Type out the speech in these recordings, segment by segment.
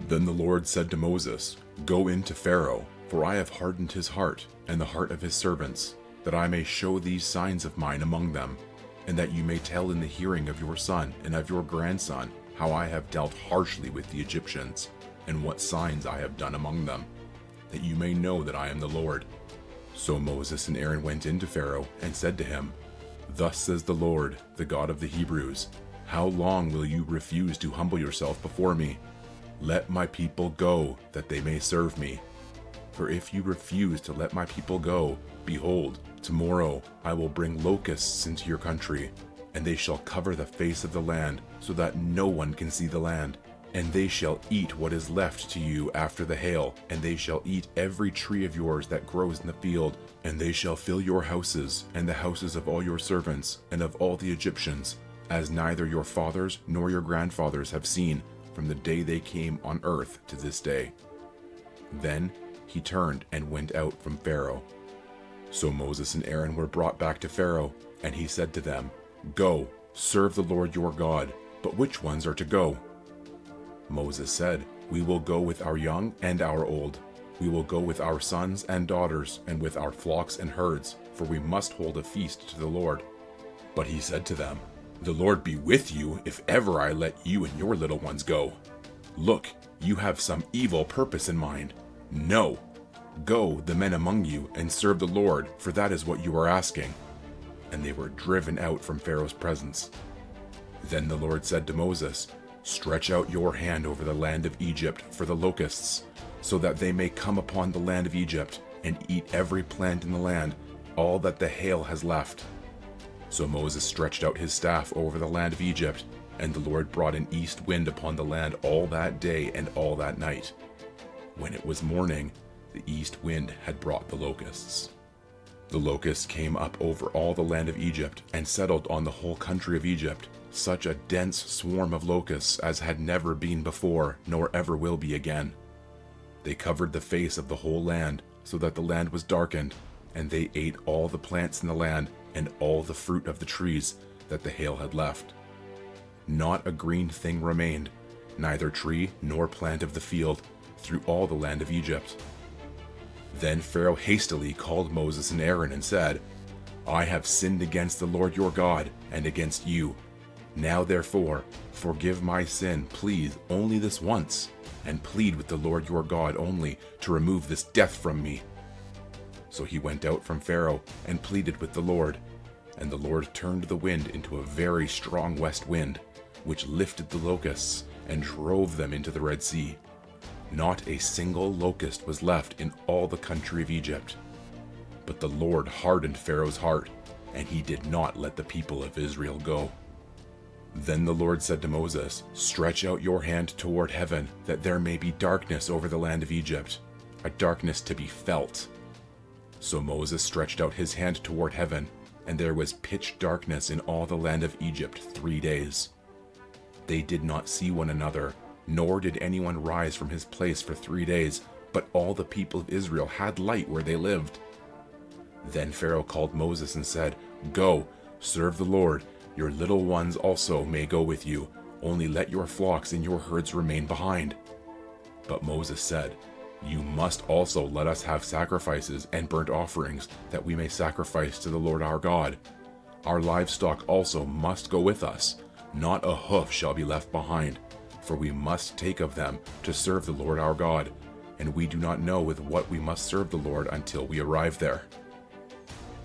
Then the Lord said to Moses, "Go in to Pharaoh, for I have hardened his heart and the heart of his servants, that I may show these signs of mine among them, and that you may tell in the hearing of your son and of your grandson how I have dealt harshly with the Egyptians, and what signs I have done among them, that you may know that I am the Lord." So Moses and Aaron went in to Pharaoh and said to him, "Thus says the Lord, the God of the Hebrews, how long will you refuse to humble yourself before me? Let my people go, that they may serve me. For if you refuse to let my people go, behold, tomorrow I will bring locusts into your country, and they shall cover the face of the land, so that no one can see the land. And they shall eat what is left to you after the hail, and they shall eat every tree of yours that grows in the field, and they shall fill your houses, and the houses of all your servants, and of all the Egyptians, as neither your fathers nor your grandfathers have seen, from the day they came on earth to this day." Then he turned and went out from Pharaoh. So Moses and Aaron were brought back to Pharaoh, and he said to them, "Go, serve the Lord your God, but which ones are to go?" Moses said, "We will go with our young and our old. We will go with our sons and daughters, and with our flocks and herds, for we must hold a feast to the Lord." But he said to them, "The Lord be with you if ever I let you and your little ones go. Look, you have some evil purpose in mind. No, go, the men among you, and serve the Lord, for that is what you are asking." And they were driven out from Pharaoh's presence. Then the Lord said to Moses, "Stretch out your hand over the land of Egypt for the locusts, so that they may come upon the land of Egypt and eat every plant in the land, all that the hail has left." So Moses stretched out his staff over the land of Egypt, and the Lord brought an east wind upon the land all that day and all that night. When it was morning, the east wind had brought the locusts. The locusts came up over all the land of Egypt and settled on the whole country of Egypt, such a dense swarm of locusts as had never been before, nor ever will be again. They covered the face of the whole land, so that the land was darkened, and they ate all the plants in the land and all the fruit of the trees that the hail had left. Not a green thing remained, neither tree nor plant of the field, through all the land of Egypt. Then Pharaoh hastily called Moses and Aaron and said, "I have sinned against the Lord your God and against you. Now therefore, forgive my sin, please, only this once, and plead with the Lord your God only to remove this death from me." So he went out from Pharaoh and pleaded with the Lord, and the Lord turned the wind into a very strong west wind, which lifted the locusts and drove them into the Red Sea. Not a single locust was left in all the country of Egypt. But the Lord hardened Pharaoh's heart, and he did not let the people of Israel go. Then the Lord said to Moses, "Stretch out your hand toward heaven, that there may be darkness over the land of Egypt, a darkness to be felt." So Moses stretched out his hand toward heaven, and there was pitch darkness in all the land of Egypt 3 days. They did not see one another, nor did anyone rise from his place for 3 days, but all the people of Israel had light where they lived. Then Pharaoh called Moses and said, "Go, serve the Lord. Your little ones also may go with you, only let your flocks and your herds remain behind." But Moses said, "You must also let us have sacrifices and burnt offerings, that we may sacrifice to the Lord our God. Our livestock also must go with us. Not a hoof shall be left behind, for we must take of them to serve the Lord our God, and we do not know with what we must serve the Lord until we arrive there."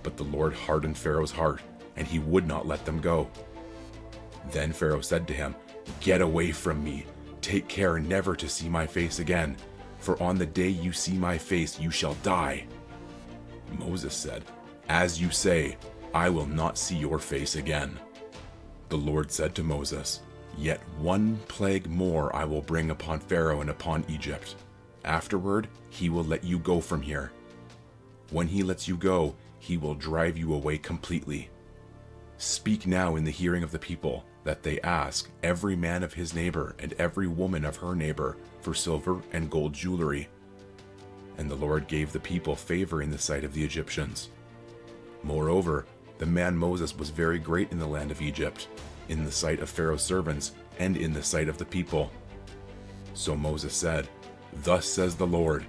But the Lord hardened Pharaoh's heart, and he would not let them go. Then Pharaoh said to him, "Get away from me. Take care never to see my face again, for on the day you see my face you shall die." Moses said, "As you say, I will not see your face again." The Lord said to Moses, "Yet one plague more I will bring upon Pharaoh and upon Egypt. Afterward, he will let you go from here. When he lets you go, he will drive you away completely. Speak now in the hearing of the people, that they ask every man of his neighbor and every woman of her neighbor for silver and gold jewelry." And the Lord gave the people favor in the sight of the Egyptians. Moreover, the man Moses was very great in the land of Egypt, in the sight of Pharaoh's servants, and in the sight of the people. So Moses said, "Thus says the Lord,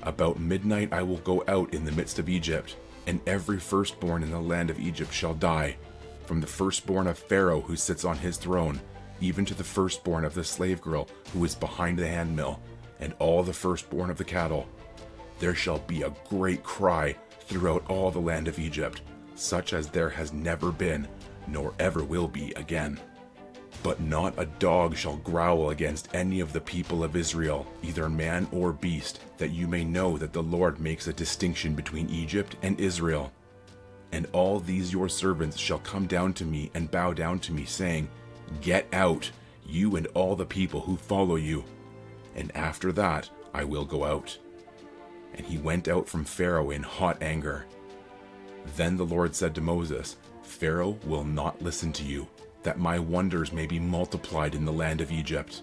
about midnight I will go out in the midst of Egypt, and every firstborn in the land of Egypt shall die, from the firstborn of Pharaoh who sits on his throne, even to the firstborn of the slave girl who is behind the handmill, and all the firstborn of the cattle. There shall be a great cry throughout all the land of Egypt, such as there has never been, nor ever will be again. But not a dog shall growl against any of the people of Israel, either man or beast, that you may know that the Lord makes a distinction between Egypt and Israel. And all these your servants shall come down to me and bow down to me, saying, 'Get out, you and all the people who follow you.' And after that I will go out." And he went out from Pharaoh in hot anger. Then the Lord said to Moses, "Pharaoh will not listen to you, that my wonders may be multiplied in the land of Egypt."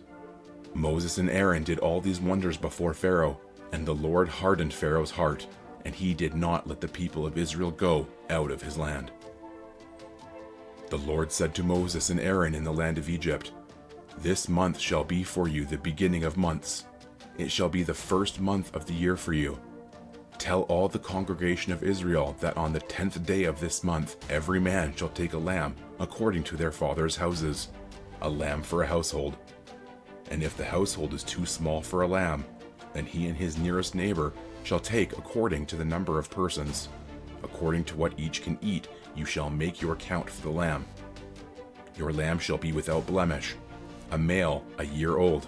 Moses and Aaron did all these wonders before Pharaoh, and the Lord hardened Pharaoh's heart, and he did not let the people of Israel go out of his land. The Lord said to Moses and Aaron in the land of Egypt, "This month shall be for you the beginning of months. It shall be the first month of the year for you. Tell all the congregation of Israel that on the 10th day of this month every man shall take a lamb according to their father's houses, a lamb for a household. And if the household is too small for a lamb, then he and his nearest neighbor shall take according to the number of persons. According to what each can eat, you shall make your count for the lamb. Your lamb shall be without blemish, a male a year old.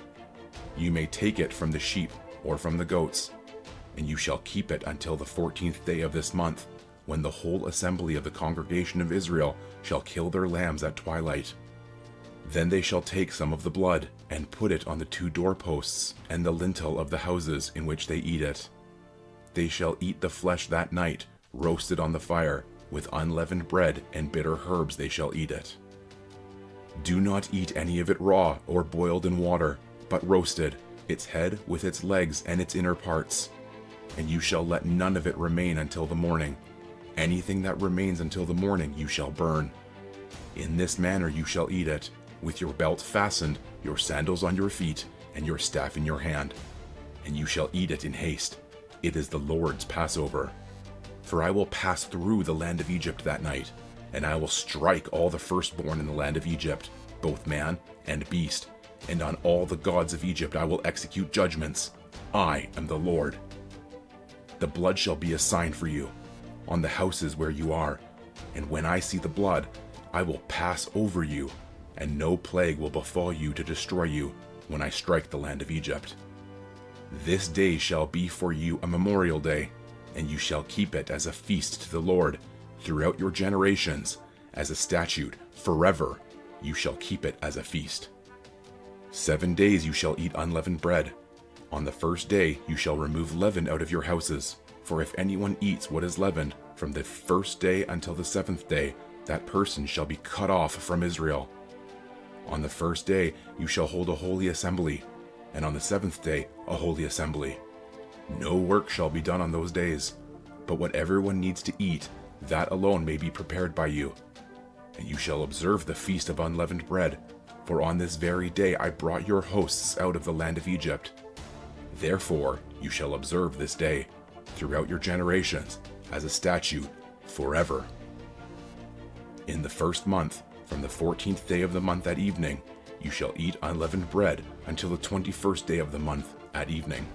You may take it from the sheep or from the goats, and you shall keep it until the 14th day of this month, when the whole assembly of the congregation of Israel shall kill their lambs at twilight. Then they shall take some of the blood and put it on the 2 doorposts and the lintel of the houses in which they eat it. They shall eat the flesh that night, roasted on the fire, with unleavened bread and bitter herbs they shall eat it. Do not eat any of it raw or boiled in water, but roasted, its head with its legs and its inner parts. And you shall let none of it remain until the morning. Anything that remains until the morning you shall burn. In this manner you shall eat it, with your belt fastened, your sandals on your feet, and your staff in your hand. And you shall eat it in haste. It is the Lord's Passover. For I will pass through the land of Egypt that night, and I will strike all the firstborn in the land of Egypt, both man and beast, and on all the gods of Egypt I will execute judgments. I am the Lord. The blood shall be a sign for you, on the houses where you are, and when I see the blood, I will pass over you, and no plague will befall you to destroy you when I strike the land of Egypt. This day shall be for you a memorial day, and you shall keep it as a feast to the Lord throughout your generations, as a statute forever. You shall keep it as a feast. 7 days you shall eat unleavened bread. On the first day you shall remove leaven out of your houses, for if anyone eats what is leavened from the first day until the 7th day, that person shall be cut off from Israel. On the first day you shall hold a holy assembly, and on the 7th day a holy assembly. No work shall be done on those days, but what everyone needs to eat, that alone may be prepared by you. And you shall observe the feast of unleavened bread, for on this very day I brought your hosts out of the land of Egypt. Therefore you shall observe this day throughout your generations as a statute forever. In the first month, from the 14th day of the month at evening, you shall eat unleavened bread until the 21st day of the month at evening.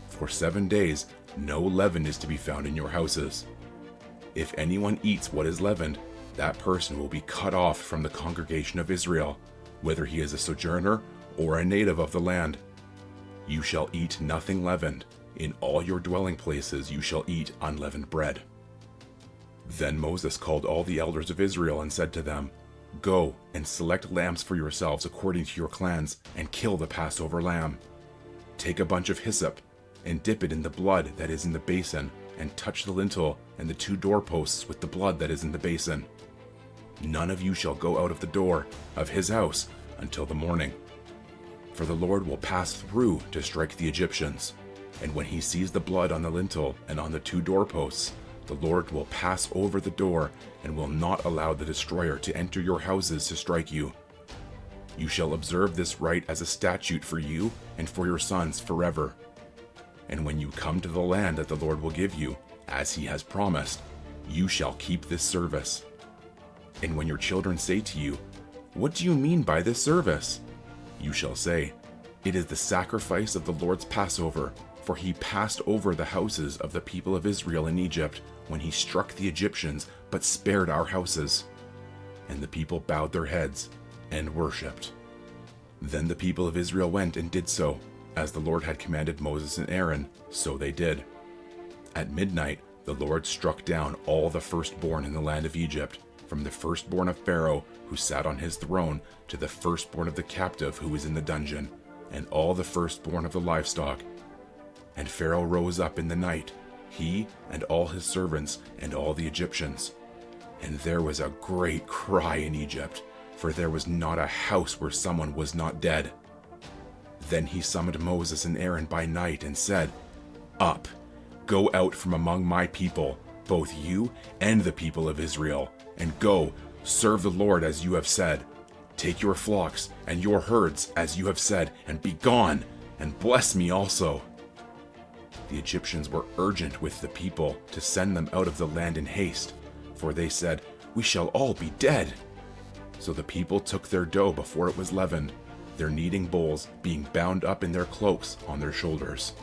For 7 days no leaven is to be found in your houses. If anyone eats what is leavened, that person will be cut off from the congregation of Israel, whether he is a sojourner or a native of the land. You shall eat nothing leavened. In all your dwelling places you shall eat unleavened bread. Then Moses called all the elders of Israel and said to them, Go and select lambs for yourselves according to your clans, and kill the Passover lamb. Take a bunch of hyssop, and dip it in the blood that is in the basin, and touch the lintel and the 2 doorposts with the blood that is in the basin. None of you shall go out of the door of his house until the morning. For the Lord will pass through to strike the Egyptians, and when he sees the blood on the lintel and on the 2 doorposts, the Lord will pass over the door and will not allow the destroyer to enter your houses to strike you. You shall observe this rite as a statute for you and for your sons forever. And when you come to the land that the Lord will give you, as he has promised, you shall keep this service. And when your children say to you, 'What do you mean by this service?' you shall say, 'It is the sacrifice of the Lord's Passover, for he passed over the houses of the people of Israel in Egypt when he struck the Egyptians, but spared our houses.' And the people bowed their heads and worshipped. Then the people of Israel went and did so, as the Lord had commanded Moses and Aaron, so they did. At midnight, the Lord struck down all the firstborn in the land of Egypt, from the firstborn of Pharaoh, who sat on his throne, to the firstborn of the captive who was in the dungeon, and all the firstborn of the livestock. And Pharaoh rose up in the night, he and all his servants and all the Egyptians. And there was a great cry in Egypt, for there was not a house where someone was not dead. Then he summoned Moses and Aaron by night and said, 'Up, go out from among my people, both you and the people of Israel, and go, serve the Lord as you have said. Take your flocks and your herds as you have said, and be gone, and bless me also.' The Egyptians were urgent with the people to send them out of the land in haste, for they said, 'We shall all be dead.' So the people took their dough before it was leavened, their kneading bowls being bound up in their cloaks on their shoulders.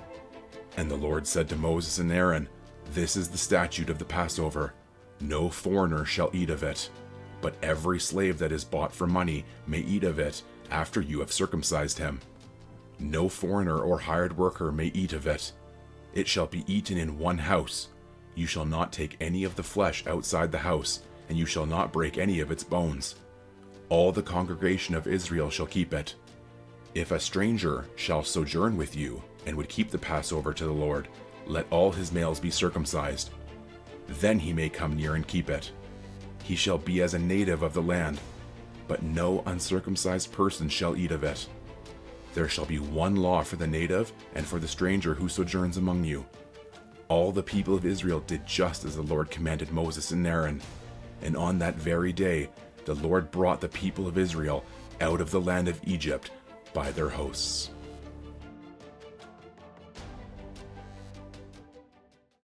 And the Lord said to Moses and Aaron, 'This is the statute of the Passover. No foreigner shall eat of it, but every slave that is bought for money may eat of it after you have circumcised him. No foreigner or hired worker may eat of it. It shall be eaten in one house. You shall not take any of the flesh outside the house, and you shall not break any of its bones. All the congregation of Israel shall keep it. If a stranger shall sojourn with you, and would keep the Passover to the Lord, let all his males be circumcised. Then he may come near and keep it. He shall be as a native of the land, but no uncircumcised person shall eat of it. There shall be one law for the native and for the stranger who sojourns among you.' All the people of Israel did just as the Lord commanded Moses and Aaron. And on that very day, the Lord brought the people of Israel out of the land of Egypt by their hosts."